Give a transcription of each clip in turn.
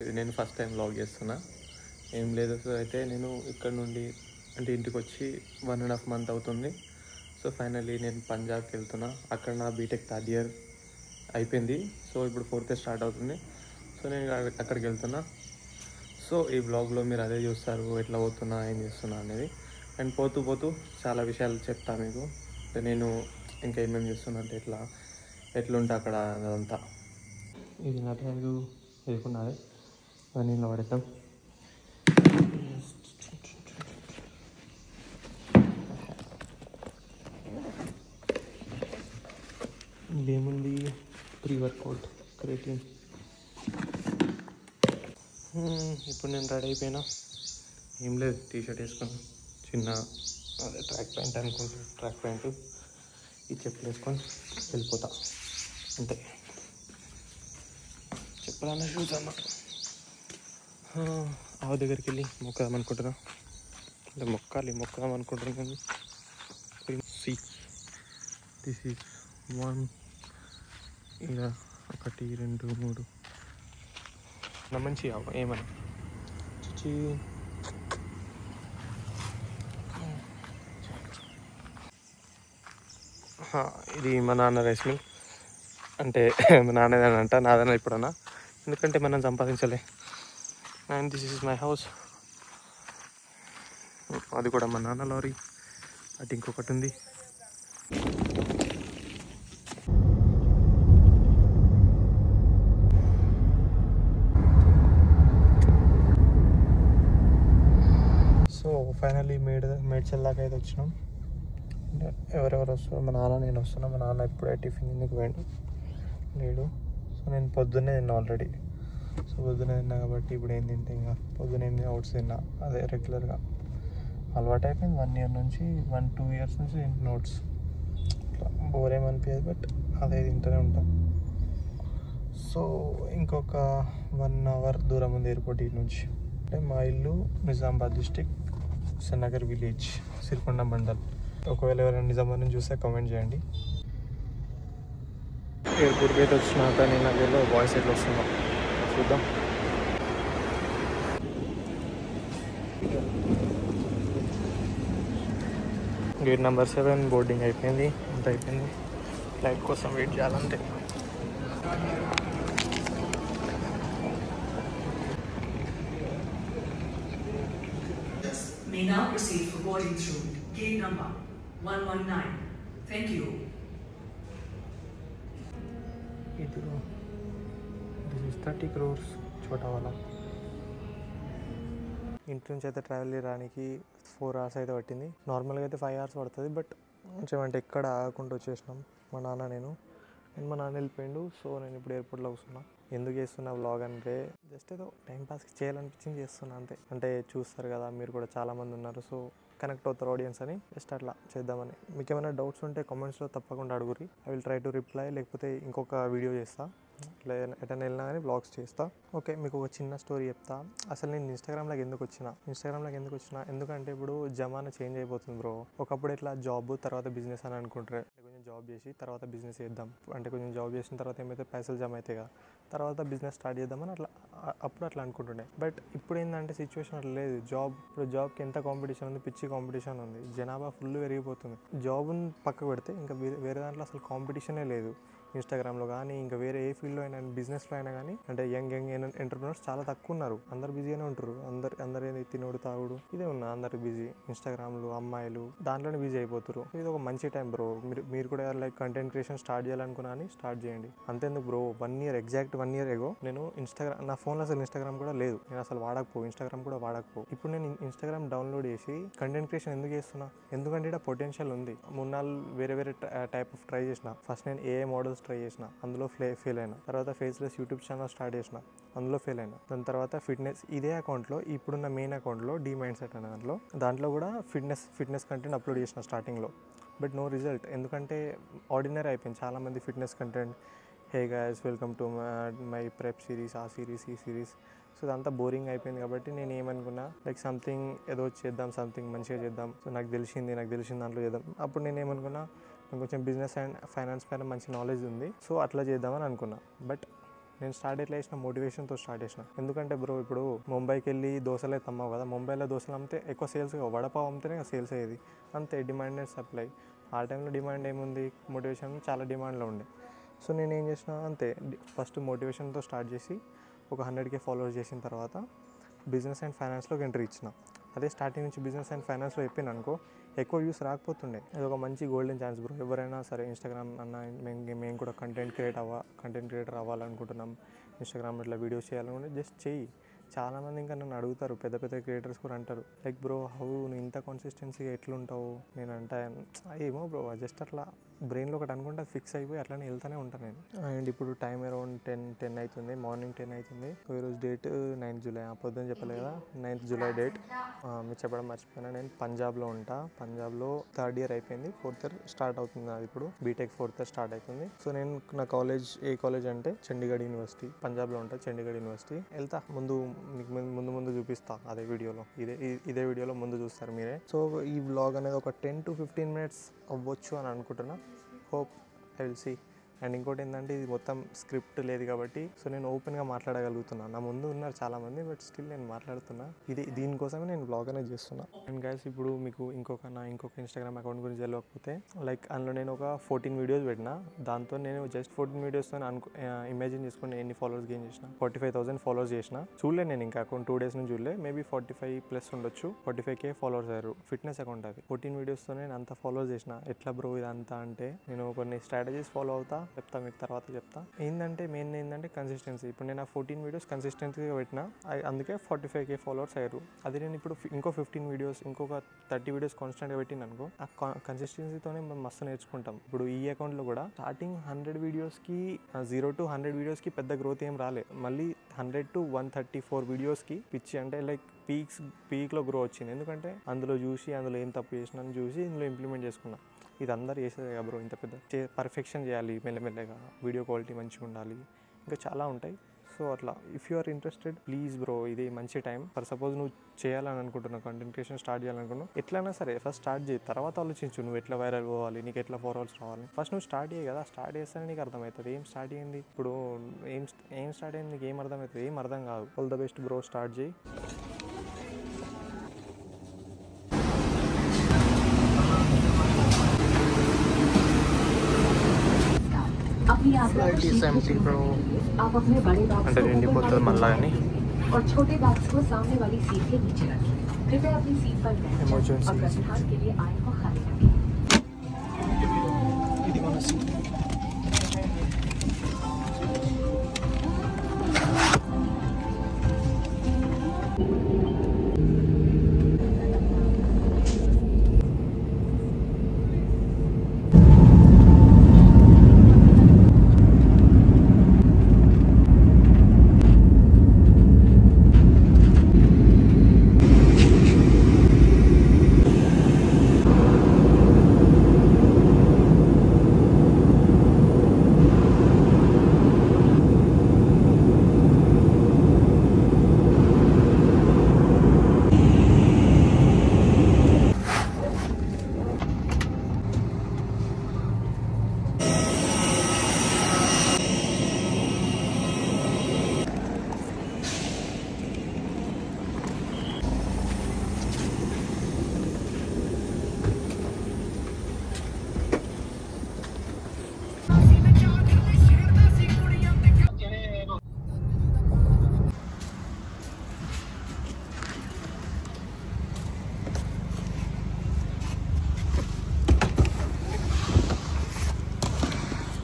ఇది నేను first time vlog చేస్తున్నా. ఏం లేదు, సో అయితే నేను ఇక్కడ నుండి అంటే ఇంటికి వచ్చి 1.5 month అవుతుంది. సో ఫైనల్లీ నేను పంజాబ్కి వెళ్తున్నా. అక్కడ నా బీటెక్ థర్డ్ ఇయర్ అయిపోయింది. సో ఇప్పుడు ఫోర్త్ ఇయర్ స్టార్ట్ అవుతుంది. సో నేను అక్కడికి వెళ్తున్నా. సో ఈ వ్లాగ్లో మీరు అదే చూస్తారు, ఎట్లా పోతున్నా, ఏం చేస్తున్నా అనేది. అండ్ పోతూ పోతూ చాలా విషయాలు చెప్తాను మీకు. నేను ఇంకా ఏమేమి చేస్తున్నా అంటే ఎట్లుంటే అక్కడ అదంతా. ఇది నా బ్యాగు వేసుకున్నది, నీళ్ళు పడతాం. ఏముంది, ప్రీ-వర్కౌట్ క్రియేటిన్. ఇప్పుడు నేను రెడీ అయిపోయినా. ఏం లేదు, టీషర్ట్ వేసుకొని చిన్న అదే ట్రాక్ ప్యాంట్ అనుకుంటా, ట్రాక్ ప్యాంటు ఈ చెప్పులు వేసుకొని వెళ్ళిపోతా అంతే. చెప్పాలన్నా షూస్ అన్నమాట. ఆవు దగ్గరికి వెళ్ళి మొక్కదాం అనుకుంటున్నా, అంటే మొక్కదాం అనుకుంటున్నాను. సి దిస్ ఈజ్ 1 ఇలా 1 2 3 నా మంచి ఆవు ఏమన్నా చిచి. ఇది మా నాన్న రైస్ మిల్, అంటే మా నాన్నదని అంట, నాదన్నా ఇప్పుడన్నా, ఎందుకంటే మనం సంపాదించలే. And this is my house. అది కూడా మా నాన్న లారీ. అటు ఇంకొకటి ఉంది. సో ఫైనల్లీ మేడ్చల్ దాకా అయితే వచ్చినాం. ఎవరెవరు వస్తారు, మా నాన్న నేను వస్తున్నా. మా నాన్న ఇప్పుడే టిఫిన్ ఎందుకు లేడు. సో నేను పొద్దున్నే తిన్నా ఆల్రెడీ. సో పొద్దున్నే తిన్నా కాబట్టి ఇప్పుడు ఏం తింటే ఇంకా పొద్దున్న ఓట్స్ తిన్నా. అదే రెగ్యులర్గా అలవాటు అయిపోయింది. 1 year నుంచి 1-2 years నుంచి తింటున్న ఓట్స్. ఇట్లా బోర్ ఏమనిపించదు, బట్ అదే తింటూనే ఉంటాం. సో ఇంకొక 1 hour దూరం ఉంది ఎయిర్పోర్ట్ నుంచి. అంటే మా ఇల్లు నిజామాబాద్ డిస్టిక్, సన్నగర్ విలేజ్, సిరికొండ మండల్. ఒకవేళ ఎవరైనా నిజామాబాద్ నుంచి చూస్తే కామెంట్ చేయండి. ఎయిర్పోర్ట్కి అయితే వచ్చినాక నేను అదేలో వాయిస్ ఎట్లా వస్తుందో చూద్దాం. గేట్ నెంబర్ 7 బోర్డింగ్ అయిపోయింది, అంత అయిపోయింది. ఫ్లైట్ కోసం వెయిట్ చేయాలంటే. May now proceed for boarding through gate number 119. Thank you. This is 30 crores छोटा वाला. ఇంటి నుంచి అయితే ట్రావెల్ చేయడానికి 4 hours అయితే పట్టింది. నార్మల్గా అయితే 5 hours పడుతుంది, బట్ కొంచెం అంటే ఎక్కడ ఆగకుండా వచ్చేసినాం మా నాన్న నేను. మా నాన్న వెళ్ళిపోయిండు. సో నేను ఇప్పుడు ఎయిర్పోర్ట్లో కూర్చున్నా. ఎందుకు చేస్తున్నా వ్లాగ్ అంటే జస్ట్ ఏదో టైంపాస్కి చేయాలనిపించింది చేస్తున్నా అంతే. అంటే చూస్తారు కదా మీరు కూడా, చాలామంది ఉన్నారు, సో కనెక్ట్ అవుతారు ఆడియన్స్ అని జస్ట్ అట్లా చేద్దామని. మీకు ఏమైనా డౌట్స్ ఉంటే కామెంట్స్లో తప్పకుండా అడుగురి. I will try to reply. లేకపోతే ఇంకొక వీడియో చేస్తా, ఎటైనా వెళ్ళినా కానీ వ్లాగ్స్ చేస్తా. ఓకే, మీకు ఒక చిన్న స్టోరీ చెప్తా. అసలు నేను ఇన్స్టాగ్రామ్లోకి ఎందుకు వచ్చినా ఎందుకంటే ఇప్పుడు జమానా చేంజ్ అయిపోతుంది బ్రో. ఒకప్పుడు ఇట్లా జాబ్ తర్వాత బిజినెస్ అని అనుకుంటారు. కొంచెం జాబ్ చేసి తర్వాత బిజినెస్ చేద్దాం, అంటే కొంచెం జాబ్ చేసిన తర్వాత ఏమైతే పైసలు జమ అవుతాయి కదా, తర్వాత బిజినెస్ స్టార్ట్ చేద్దామని అట్లా అనుకుంటుండే. బట్ ఇప్పుడు ఏంటంటే సిచ్యువేషన్ అట్లా లేదు. ఇప్పుడు జాబ్కి ఎంత కాంపిటీషన్ ఉంది, పిచ్చి కాంపిటీషన్ ఉంది. జనాభా ఫుల్ పెరిగిపోతుంది. జాబ్ని పక్కకు పెడితే ఇంకా వేరే దాంట్లో అసలు కాంపిటీషనే లేదు. ఇన్స్టాగ్రామ్లో కానీ ఇంకా వేరే ఏ ఫీల్డ్లో అయినా, బిజినెస్లో అయినా కానీ, అంటే యంగ్ ఎంటర్ప్రినర్స్ చాలా తక్కువ ఉన్నారు. అందరు బిజీగానే ఉంటారు. అందరు ఏంది తినోడు తాగుడు ఇదే ఉన్నా, అందరు బిజీ. ఇన్స్టాగ్రామ్లు అమ్మాయిలు దాంట్లోనే బిజీ అయిపోతారు. ఇది ఒక మంచి టైం బ్రో. మీరు కూడా లైక్ కంటెంట్ క్రియేషన్ స్టార్ట్ చేయాలనుకున్నా అని స్టార్ట్ చేయండి. అంతేందుకు బ్రో, ఎగ్జాక్ట్ 1 year ఎగో నేను నా ఫోన్లో అసలు ఇన్స్టాగ్రామ్ కూడా లేదు. నేను అసలు ఇన్స్టాగ్రామ్ కూడా వాడకపో. ఇప్పుడు నేను ఇన్స్టాగ్రామ్ డౌన్లోడ్ చేసి కంటెంట్ క్రియేషన్ ఎందుకు చేస్తున్నా, ఎందుకంటే ఇక్కడ పొటెన్షియల్ ఉంది. 3-4 వేరే టైప్ ఆఫ్ ట్రై చేసిన. ఫస్ట్ నేను ఏఐ మోడల్స్ ట్రై చేసిన, అందులో ఫెయిల్ అయినా. తర్వాత ఫేస్లెస్ యూట్యూబ్ ఛానల్ స్టార్ట్ చేసిన, అందులో ఫెయిల్ అయినా. దాని తర్వాత ఫిట్నెస్, ఇదే అకౌంట్లో, ఇప్పుడున్న మెయిన్ అకౌంట్లో D-Mindset అనే దాంట్లో కూడా ఫిట్నెస్ కంటెంట్ అప్లోడ్ చేసిన స్టార్టింగ్లో. బట్ నో రిజల్ట్, ఎందుకంటే ఆర్డినరీ అయిపోయింది. చాలామంది fitness content, hey guys welcome to my prep series, ఆ సిరీస్, ఈ సిరీస్. సో అదంతా బోరింగ్ అయిపోయింది. కాబట్టి నేను ఏమనుకున్నా, లైక్ సంథింగ్ ఏదో చేద్దాం, సంథింగ్ మంచిగా చేద్దాం. సో నాకు తెలిసింది దాంట్లో చేద్దాం. అప్పుడు నేను ఏమనుకున్నా, కొంచెం బిజినెస్ అండ్ ఫైనాన్స్ పైన మంచి నాలెడ్జ్ ఉంది, సో అట్లా చేద్దామని అనుకున్నా. బట్ నేను స్టార్ట్ ఎట్లా చేసిన మోటివేషన్తో స్టార్ట్ చేసిన. ఎందుకంటే బ్రో ఇప్పుడు ముంబైకి వెళ్ళి దోశలు అయితే అమ్మావు కదా, ముంబైలో దోశలు అమ్మితే ఎక్కువ సేల్స్, వడపావు అమ్మితేనే సేల్స్ అయ్యేది. అంతే, డిమాండ్ అండ్ సప్లై. ఆ టైంలో డిమాండ్ ఏముంది, మోటివేషన్ చాలా డిమాండ్లో ఉండే. సో నేను ఏం చేసిన అంటే ఫస్ట్ మోటివేషన్తో స్టార్ట్ చేసి ఒక 100K ఫాలోవర్స్ చేసిన తర్వాత బిజినెస్ అండ్ ఫైనాన్స్లోకి ఎంట్రీ ఇచ్చిన. అదే స్టార్టింగ్ నుంచి బిజినెస్ అండ్ ఫైనాన్స్లో చెప్పాను అనుకో, ఎక్కువ వ్యూస్ రాకపోతుండే. అది ఒక మంచి గోల్డెన్ ఛాన్స్ బ్రో. ఎవరైనా సరే ఇన్స్టాగ్రామ్ అన్న మేము కూడా కంటెంట్ క్రియేటర్ అవ్వాలనుకుంటున్నాం, ఇన్స్టాగ్రామ్ ఇట్లా వీడియోస్ చేయాలనుకుంటే జస్ట్ చెయ్యి. చాలామంది ఇంకా నన్ను అడుగుతారు, పెద్ద పెద్ద క్రియేటర్స్ కూడా అంటారు లైక్ బ్రో నువ్వు ఇంత కన్సిస్టెన్సీగా ఎట్లుంటావు. నేను అంటే ఏమో బ్రో, జస్ట్ అట్లా బ్రెయిన్లో ఒకటి అనుకుంటే అది ఫిక్స్ అయిపోయి అట్లానే వెళ్తూనే ఉంటాను నేను. అండ్ ఇప్పుడు టైం అరౌండ్ 10 అవుతుంది, మార్నింగ్ 10 అవుతుంది. ఈరోజు డేట్ 9th జూలై. పొద్దున్న చెప్పలే కదా, 9th జూలై డేట్. మీరు చెప్పడం మర్చిపోయినా, నేను పంజాబ్లో ఉంటా. పంజాబ్లో 3rd ఇయర్ అయిపోయింది, 4th ఇయర్ స్టార్ట్ అవుతుంది. అది ఇప్పుడు బీటెక్ 4th ఇయర్ స్టార్ట్ అవుతుంది. సో నేను నా కాలేజ్ ఏ కాలేజ్ అంటే చండీగఢ్ యూనివర్సిటీ, పంజాబ్లో ఉంటా, చండీగఢ్ యూనివర్సిటీ. వెళ్తా, మీకు ముందు చూపిస్తా అదే వీడియోలో, ఇదే వీడియోలో ముందు చూస్తారు మీరే. సో ఈ వ్లాగ్ అనేది ఒక 10 to 15 minutes అవ్వచ్చు అని అనుకుంటున్నా. Hope I will see. And ఇంకోటి ఏంటంటే ఇది మొత్తం స్క్రిప్ట్ లేదు కాబట్టి సో నేను ఓపెన్గా మాట్లాడగలుగుతున్నాను. నా ముందు ఉన్నారు చాలామంది, బట్ స్టిల్ నేను మాట్లాడుతున్నా. దీనికోసమే నేను బ్లాగ్ అనేది చేస్తున్నా. అండ్ గైస్ ఇప్పుడు మీకు ఇంకొక ఇన్స్టాగ్రామ్ అకౌంట్ గురించి తెలియకపోతే, లైక్ అందులో నేను ఒక 14 వీడియోస్ పెట్టినా. దాంతో నేను జస్ట్ 14 వీడియోస్తో ఇమాజిన్ చేసుకుని ఎన్ని ఫాలోవర్స్ గెయిన్ చేసిన, 45,000 ఫాలోవర్స్ చేసిన. చూడలే నేను ఇంకా అకౌంట్ 2 days నుంచి చూడలే, మేబీ 45+ ఉండొచ్చు. 45K ఫాలోవర్స్ అయ్యారు. ఫిట్నెస్ అకౌంట్ అది. 14 వీడియోస్తో నేను అంత ఫాలోవర్స్ చేసిన. ఎట్లా బ్రో ఇదంతా అంటే, నేను కొన్ని స్ట్రాటజీస్ ఫాలో అవుతా, చెప్తా మీకు తర్వాత చెప్తా. మెయిన్ ఏంటంటే కన్సిస్టెన్సీ. ఇప్పుడు నేను ఆ 14 వీడియోస్ కన్సిస్టెన్సీగా పెట్టినా, అందుకే 45K ఫాలోవర్స్ అయ్యారు. అది నేను ఇప్పుడు ఇంకో 15 వీడియోస్, ఇంకొక 30 వీడియోస్ కాన్స్టెంట్గా పెట్టిన అనుకో, ఆ కన్సిస్టెన్సీతోనే మనం మస్తు నేర్చుకుంటాం. ఇప్పుడు ఈ అకౌంట్లో కూడా స్టార్టింగ్ 100 వీడియోస్కి 0 to 100 వీడియోస్కి పెద్ద గ్రోత్ ఏం రాలే. మళ్ళీ 100 to 134 వీడియోస్కి పిచ్చి అంటే లైక్ పీక్లో గ్రో వచ్చింది. ఎందుకంటే అందులో ఏం తప్పు చేసినా చూసి ఇందులో ఇంప్లిమెంట్ చేసుకున్నా. ఇది అందరు చేసేదే కదా బ్రో, ఇంత పెద్ద పర్ఫెక్షన్ చేయాలి, మెల్లమెల్లగా వీడియో క్వాలిటీ మంచిగా ఉండాలి, ఇంకా చాలా ఉంటాయి. సో అట్లా if you are interested please bro, ఇది మంచి టైం. ఫర్ సపోజ్ నువ్వు చేయాలని అనుకుంటున్నావు, కంటెంట్ క్రియేషన్ స్టార్ట్ చేయాలనుకున్నావు, ఎట్లయినా సరే ఫస్ట్ స్టార్ట్ చేయి. తర్వాత ఆలోచించు నువ్వు ఎట్లా వైరల్ పోవాలి, నీకు ఎట్లా ఫాలోవర్స్ రావాలి. ఫస్ట్ నువ్వు స్టార్ట్ చేయి కదా, స్టార్ట్ చేస్తేనే నీకు అర్థమవుతుంది. ఏం స్టార్ట్ చేయండి ఇప్పుడు, ఏం స్టార్ట్ అయ్యింది నీకు ఏం అర్థమవుతుంది, ఏం అర్థం కాదు. All the best bro, start చేయి. आप अपने बड़े बैग्स को ऊपर मल्लानी और छोटे बैग्स को सामने वाली सीट के नीचे रखें. कृपया अपनी सीट पर बैठ जाएं और प्रस्थान के लिए आय को खाली रखें.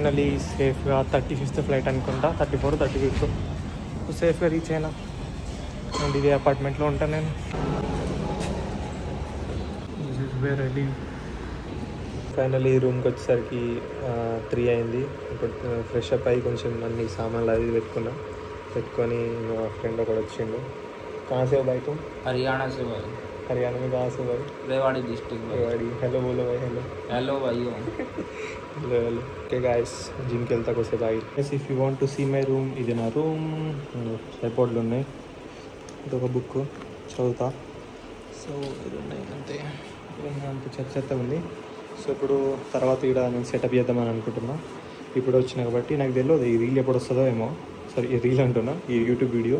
ఫైనలీ సేఫ్గా 35th ఫ్లైట్ అనుకుంటా, 34, 35 సేఫ్గా రీచ్ అయినా. అండ్ ఇదే అపార్ట్మెంట్లో ఉంటాను నేను. This is where I live. Finally రూమ్కి వచ్చేసరికి 3 అయింది. ఇప్పుడు ఫ్రెష్ అప్ అయ్యి కొంచెం అన్ని సామాన్లు అది పెట్టుకొని మా ఫ్రెండ్ ఒకడు వచ్చిండు. कहाँ से हो भाई तुम? हरियाणा से भाई. हरियाणा में कहाँ से भाई? रेवाड़ी डिस्ट्रिक्ट भाई. रेवाड़ी. हेलो बोलो भाई. हेलो हेलो भाइयों. Hello hello. Okay guys, gym కి వెళ్తా కోసే bye. If you want to see my room, ఇది నా రూమ్. ట్రైపాడ్లు ఉన్నాయి, ఇది ఒక బుక్ చదువుతా. సో ఇది ఉన్నాయి అంతే. అంత చెత్త ఉంది. సో ఇప్పుడు తర్వాత ఇక్కడ నేను సెటప్ చేద్దామని అనుకుంటున్నా. ఇప్పుడు వచ్చిన కాబట్టి నాకు తెలియదు ఈ రీల్ ఎప్పుడు వస్తుందో ఏమో. సారీ ఈ రీల్ అంటున్నా, ఈ యూట్యూబ్ వీడియో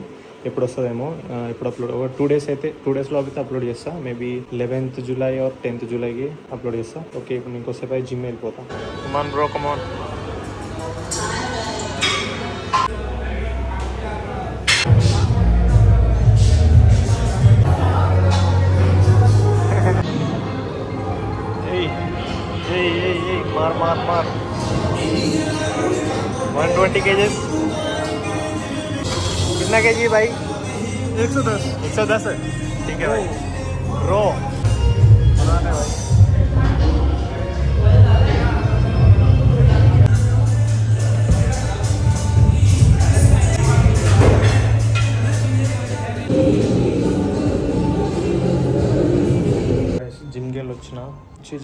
ఎప్పుడు వస్తుందేమో, ఎప్పుడు అప్లోడ్ 2 days అయితే 2 daysలో అయితే అప్లోడ్ చేస్తా. Maybe 11th July or 10th Julyకి అప్లోడ్ చేస్తా. ఓకే, ఇప్పుడు ఇంకోసేపు అయితే జిమ్ వెళ్ళిపోతా. Come on bro, come on. मार 120 kgs. कितना kg भाई? 110 है. ठीक है भाई. रो बनाने भाई.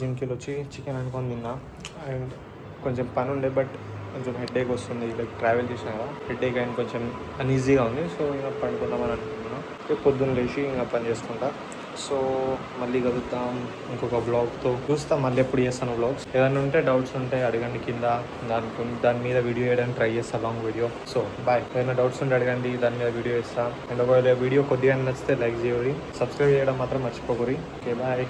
జిమ్కి వెళ్ళి వచ్చి చికెన్ అనుకొని తిన్నా. అండ్ కొంచెం పని ఉండే, బట్ కొంచెం హెడేక్ వస్తుంది. లైక్ ట్రావెల్ చేసినా కదా, హెడేక్ అండ్ కొంచెం అన్ఈజీగా ఉంది. సో ఇంకా పండుకుందామని అనుకుంటున్నాను. పొద్దున్న లేచి ఇంకా పని చేసుకుంటా. సో మళ్ళీ కలుద్దాం ఇంకొక బ్లాగ్తో. చూస్తాం మళ్ళీ ఎప్పుడు చేస్తాను బ్లాగ్స్. ఏదైనా ఉంటే డౌట్స్ ఉంటే అడగండి కింద. దాని మీద వీడియో వేయడానికి ట్రై చేస్తాను, లాంగ్ వీడియో. So bye. ఏదైనా డౌట్స్ ఉంటే అడగండి, దాని మీద వీడియో వేస్తాను. అండ్ ఒకవేళ వీడియో కొద్దిగా నచ్చితే లైక్ చేయండి, సబ్స్క్రైబ్ చేయడం మాత్రం మర్చిపోకూరి. Okay bye.